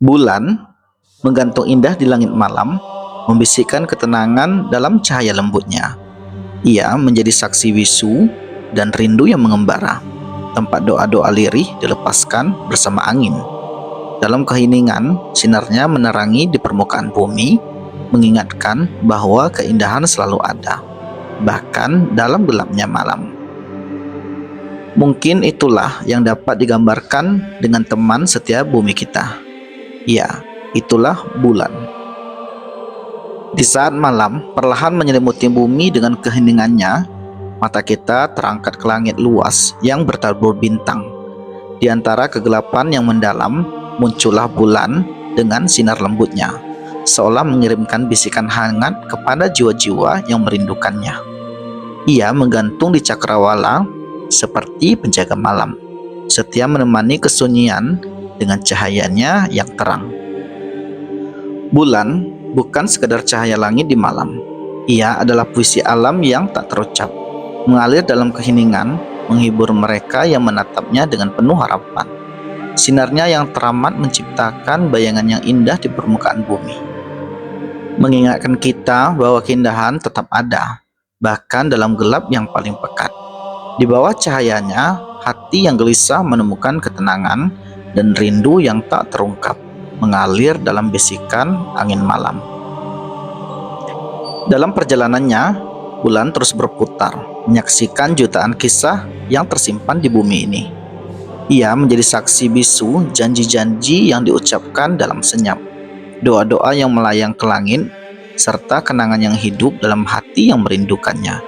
Bulan menggantung indah di langit malam, membisikkan ketenangan dalam cahaya lembutnya. Ia menjadi saksi bisu dan rindu yang mengembara, tempat doa-doa lirih dilepaskan bersama angin. Dalam keheningan, sinarnya menerangi di permukaan bumi, mengingatkan bahwa keindahan selalu ada, bahkan dalam gelapnya malam. Mungkin itulah yang dapat digambarkan dengan teman setiap bumi kita. Ya, itulah bulan. Di saat malam perlahan menyelimuti bumi dengan keheningannya, mata kita terangkat ke langit luas yang bertabur bintang. Di antara kegelapan yang mendalam, muncullah bulan dengan sinar lembutnya, seolah mengirimkan bisikan hangat kepada jiwa-jiwa yang merindukannya. Ia menggantung di cakrawala seperti penjaga malam, setia menemani kesunyian dengan cahayanya yang terang. Bulan bukan sekedar cahaya langit di malam. Ia adalah puisi alam yang tak terucap, mengalir dalam keheningan, menghibur mereka yang menatapnya dengan penuh harapan. Sinarnya yang teramat menciptakan bayangan yang indah di permukaan bumi, mengingatkan kita bahwa keindahan tetap ada, bahkan dalam gelap yang paling pekat. Di bawah cahayanya, hati yang gelisah menemukan ketenangan dan rindu yang tak terungkap mengalir dalam bisikan angin malam. Dalam perjalanannya, bulan terus berputar, menyaksikan jutaan kisah yang tersimpan di bumi ini. Ia menjadi saksi bisu janji-janji yang diucapkan dalam senyap, doa-doa yang melayang ke langit, serta kenangan yang hidup dalam hati yang merindukannya.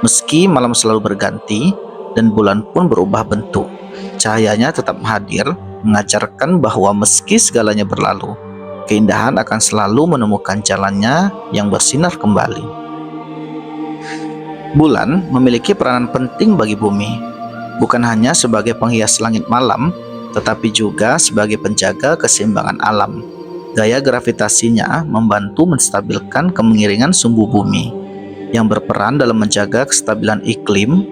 Meski malam selalu berganti dan bulan pun berubah bentuk, cahayanya tetap hadir, mengajarkan bahwa meski segalanya berlalu, keindahan akan selalu menemukan jalannya yang bersinar kembali. Bulan memiliki peranan penting bagi bumi, bukan hanya sebagai penghias langit malam, tetapi juga sebagai penjaga keseimbangan alam. Gaya gravitasinya membantu menstabilkan kemiringan sumbu bumi, yang berperan dalam menjaga kestabilan iklim.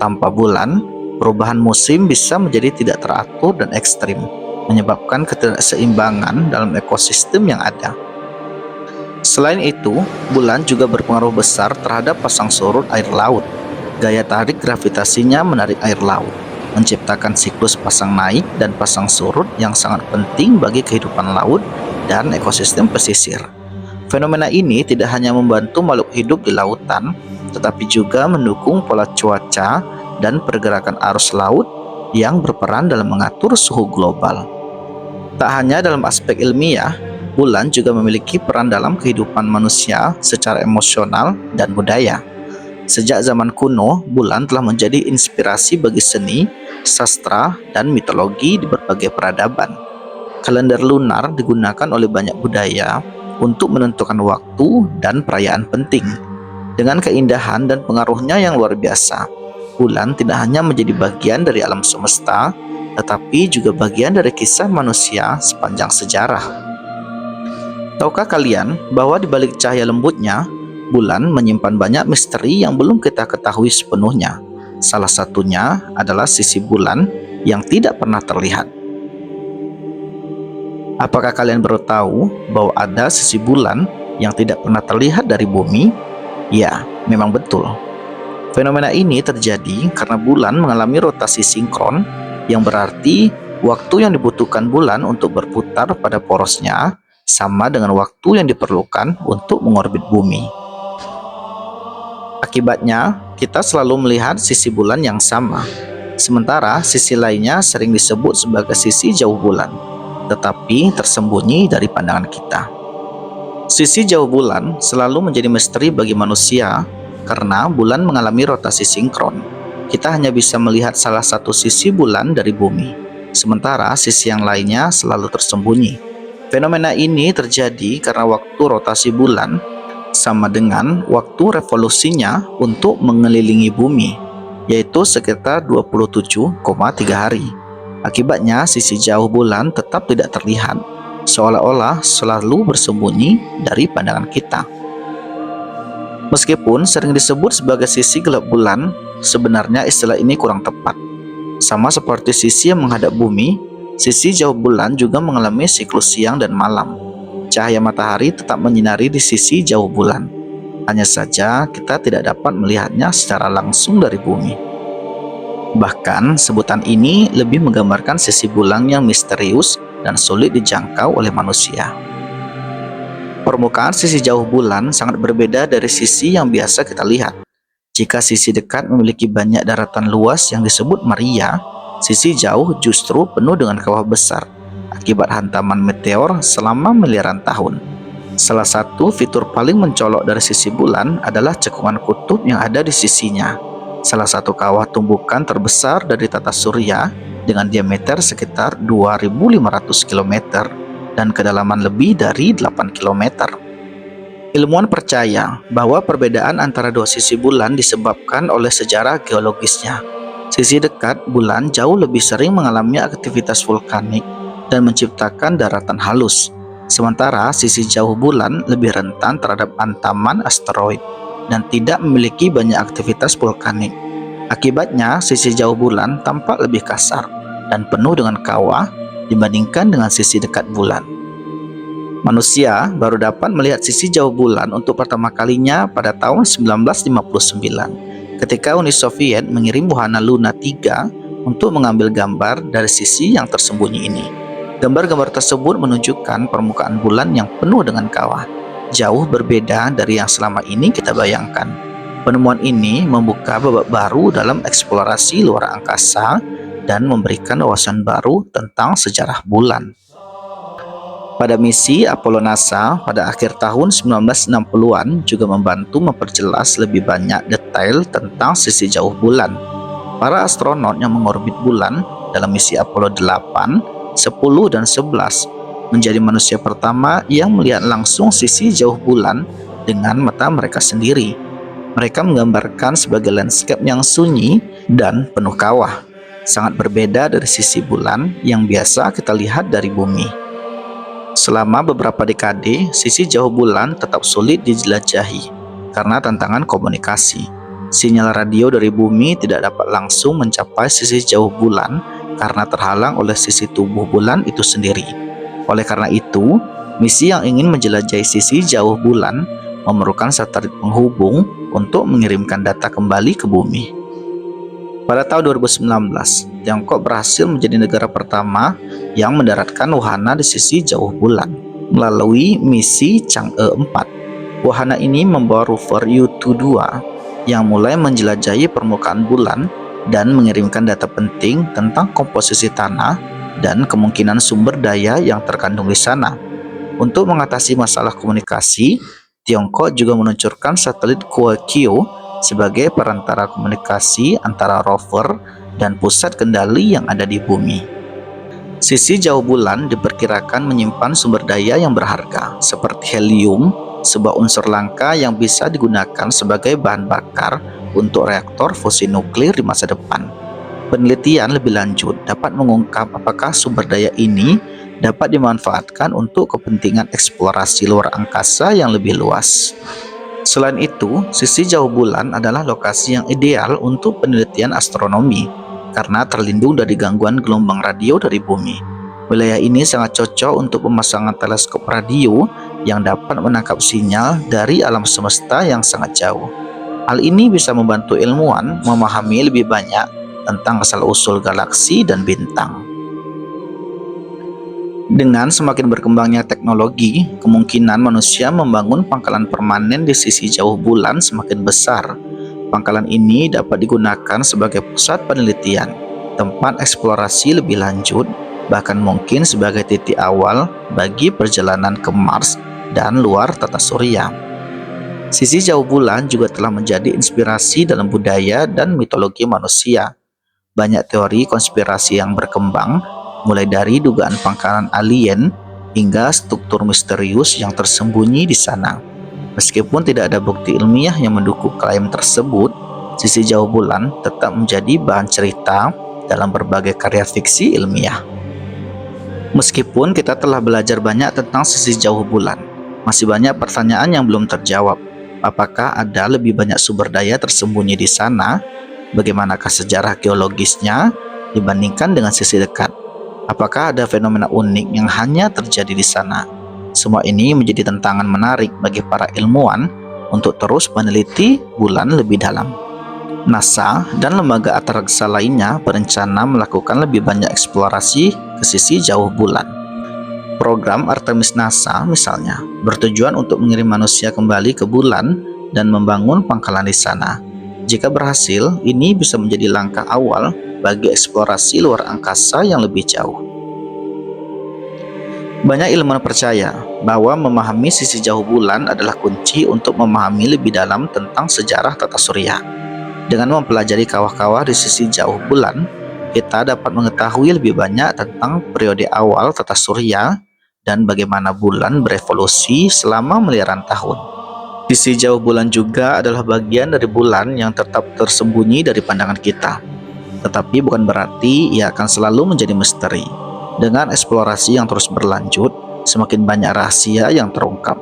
Tanpa bulan, perubahan musim bisa menjadi tidak teratur dan ekstrim, menyebabkan ketidakseimbangan dalam ekosistem yang ada. Selain itu, bulan juga berpengaruh besar terhadap pasang surut air laut. Gaya tarik gravitasinya menarik air laut, menciptakan siklus pasang naik dan pasang surut yang sangat penting bagi kehidupan laut dan ekosistem pesisir. Fenomena ini tidak hanya membantu makhluk hidup di lautan, tetapi juga mendukung pola cuaca dan pergerakan arus laut yang berperan dalam mengatur suhu global. Tak hanya dalam aspek ilmiah, bulan juga memiliki peran dalam kehidupan manusia secara emosional dan budaya. Sejak zaman kuno, bulan telah menjadi inspirasi bagi seni, sastra, dan mitologi di berbagai peradaban. Kalender lunar digunakan oleh banyak budaya untuk menentukan waktu dan perayaan penting. Dengan keindahan dan pengaruhnya yang luar biasa, bulan tidak hanya menjadi bagian dari alam semesta, tetapi juga bagian dari kisah manusia sepanjang sejarah. Tahukah kalian bahwa di balik cahaya lembutnya, bulan menyimpan banyak misteri yang belum kita ketahui sepenuhnya. Salah satunya adalah sisi bulan yang tidak pernah terlihat. Apakah kalian baru tahu bahwa ada sisi bulan yang tidak pernah terlihat dari bumi? Ya, memang betul. Fenomena ini terjadi karena bulan mengalami rotasi sinkron, yang berarti waktu yang dibutuhkan bulan untuk berputar pada porosnya sama dengan waktu yang diperlukan untuk mengorbit bumi. Akibatnya, kita selalu melihat sisi bulan yang sama, sementara sisi lainnya sering disebut sebagai sisi jauh bulan, tetapi tersembunyi dari pandangan kita. Sisi jauh bulan selalu menjadi misteri bagi manusia karena bulan mengalami rotasi sinkron. Kita hanya bisa melihat salah satu sisi bulan dari bumi, sementara sisi yang lainnya selalu tersembunyi. Fenomena ini terjadi karena waktu rotasi bulan sama dengan waktu revolusinya untuk mengelilingi bumi, yaitu sekitar 27,3 hari. Akibatnya, sisi jauh bulan tetap tidak terlihat, seolah-olah selalu bersembunyi dari pandangan kita. Meskipun sering disebut sebagai sisi gelap bulan, sebenarnya istilah ini kurang tepat. Sama seperti sisi yang menghadap bumi, Sisi jauh bulan juga mengalami siklus siang dan malam. Cahaya matahari tetap menyinari di sisi jauh bulan. Hanya saja kita tidak dapat melihatnya secara langsung dari bumi. Bahkan, sebutan ini lebih menggambarkan sisi bulan yang misterius dan sulit dijangkau oleh manusia. Permukaan sisi jauh bulan sangat berbeda dari sisi yang biasa kita lihat. Jika sisi dekat memiliki banyak daratan luas yang disebut Maria, sisi jauh justru penuh dengan kawah besar akibat hantaman meteor selama miliaran tahun. Salah satu fitur paling mencolok dari sisi bulan adalah cekungan kutub yang ada di sisinya. Salah satu kawah tumbukan terbesar dari tata surya dengan diameter sekitar 2.500 km dan kedalaman lebih dari 8 km. Ilmuwan percaya bahwa perbedaan antara dua sisi bulan disebabkan oleh sejarah geologisnya. Sisi dekat bulan jauh lebih sering mengalami aktivitas vulkanik dan menciptakan daratan halus, sementara sisi jauh bulan lebih rentan terhadap ancaman asteroid dan tidak memiliki banyak aktivitas vulkanik. Akibatnya, sisi jauh bulan tampak lebih kasar dan penuh dengan kawah dibandingkan dengan sisi dekat bulan. Manusia baru dapat melihat sisi jauh bulan untuk pertama kalinya pada tahun 1959 ketika Uni Soviet mengirim wahana Luna 3 untuk mengambil gambar dari sisi yang tersembunyi ini. Gambar-gambar tersebut menunjukkan permukaan bulan yang penuh dengan kawah, jauh berbeda dari yang selama ini kita bayangkan. Penemuan ini membuka babak baru dalam eksplorasi luar angkasa dan memberikan wawasan baru tentang sejarah bulan. Pada misi Apollo NASA pada akhir tahun 1960-an juga membantu memperjelas lebih banyak detail tentang sisi jauh bulan. Para astronot yang mengorbit bulan dalam misi Apollo 8, 10, dan 11 menjadi manusia pertama yang melihat langsung sisi jauh bulan dengan mata mereka sendiri. Mereka menggambarkan sebagai landscape yang sunyi dan penuh kawah, sangat berbeda dari sisi bulan yang biasa kita lihat dari bumi. Selama beberapa dekade, sisi jauh bulan tetap sulit dijelajahi karena tantangan komunikasi. Sinyal radio dari bumi tidak dapat langsung mencapai sisi jauh bulan karena terhalang oleh sisi tubuh bulan itu sendiri. Oleh karena itu, misi yang ingin menjelajahi sisi jauh bulan memerlukan satelit penghubung untuk mengirimkan data kembali ke bumi. Pada tahun 2019, Tiongkok berhasil menjadi negara pertama yang mendaratkan wahana di sisi jauh bulan melalui misi Chang'e 4. Wahana ini membawa rover Yutu-2 yang mulai menjelajahi permukaan bulan dan mengirimkan data penting tentang komposisi tanah dan kemungkinan sumber daya yang terkandung di sana. Untuk mengatasi masalah komunikasi, Tiongkok juga meluncurkan satelit Kuo-Qiu sebagai perantara komunikasi antara rover dan pusat kendali yang ada di bumi. Sisi jauh bulan diperkirakan menyimpan sumber daya yang berharga seperti helium, sebuah unsur langka yang bisa digunakan sebagai bahan bakar untuk reaktor fusi nuklir di masa depan. Penelitian lebih lanjut dapat mengungkap apakah sumber daya ini dapat dimanfaatkan untuk kepentingan eksplorasi luar angkasa yang lebih luas. Selain itu, sisi jauh bulan adalah lokasi yang ideal untuk penelitian astronomi karena terlindung dari gangguan gelombang radio dari bumi. Wilayah ini sangat cocok untuk pemasangan teleskop radio yang dapat menangkap sinyal dari alam semesta yang sangat jauh. Hal ini bisa membantu ilmuwan memahami lebih banyak tentang asal-usul galaksi dan bintang. Dengan semakin berkembangnya teknologi, kemungkinan manusia membangun pangkalan permanen di sisi jauh bulan semakin besar. Pangkalan ini dapat digunakan sebagai pusat penelitian, tempat eksplorasi lebih lanjut, bahkan mungkin sebagai titik awal bagi perjalanan ke Mars dan luar tata surya. Sisi jauh bulan juga telah menjadi inspirasi dalam budaya dan mitologi manusia. Banyak teori konspirasi yang berkembang, mulai dari dugaan pangkalan alien hingga struktur misterius yang tersembunyi di sana. Meskipun tidak ada bukti ilmiah yang mendukung klaim tersebut, sisi jauh bulan tetap menjadi bahan cerita dalam berbagai karya fiksi ilmiah. Meskipun kita telah belajar banyak tentang sisi jauh bulan, masih banyak pertanyaan yang belum terjawab. Apakah ada lebih banyak sumber daya tersembunyi di sana? Bagaimanakah sejarah geologisnya dibandingkan dengan sisi dekat? Apakah ada fenomena unik yang hanya terjadi di sana? Semua ini menjadi tantangan menarik bagi para ilmuwan untuk terus meneliti bulan lebih dalam. NASA dan lembaga antariksa lainnya berencana melakukan lebih banyak eksplorasi ke sisi jauh bulan. Program Artemis NASA misalnya bertujuan untuk mengirim manusia kembali ke bulan dan membangun pangkalan di sana. Jika berhasil, ini bisa menjadi langkah awal bagi eksplorasi luar angkasa yang lebih jauh. Banyak ilmuwan percaya bahwa memahami sisi jauh bulan adalah kunci untuk memahami lebih dalam tentang sejarah tata surya. Dengan mempelajari kawah-kawah di sisi jauh bulan, kita dapat mengetahui lebih banyak tentang periode awal tata surya dan bagaimana bulan berevolusi selama miliaran tahun. Sisi jauh bulan juga adalah bagian dari bulan yang tetap tersembunyi dari pandangan kita. Tetapi bukan berarti ia akan selalu menjadi misteri. Dengan eksplorasi yang terus berlanjut, semakin banyak rahasia yang terungkap,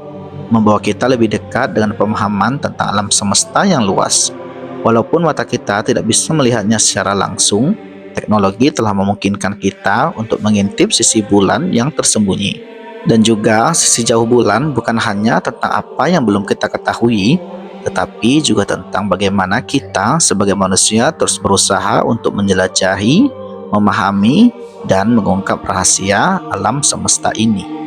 membawa kita lebih dekat dengan pemahaman tentang alam semesta yang luas. Walaupun mata kita tidak bisa melihatnya secara langsung, teknologi telah memungkinkan kita untuk mengintip sisi bulan yang tersembunyi. Dan juga sisi jauh bulan bukan hanya tentang apa yang belum kita ketahui, tetapi juga tentang bagaimana kita sebagai manusia terus berusaha untuk menjelajahi, memahami, dan mengungkap rahasia alam semesta ini.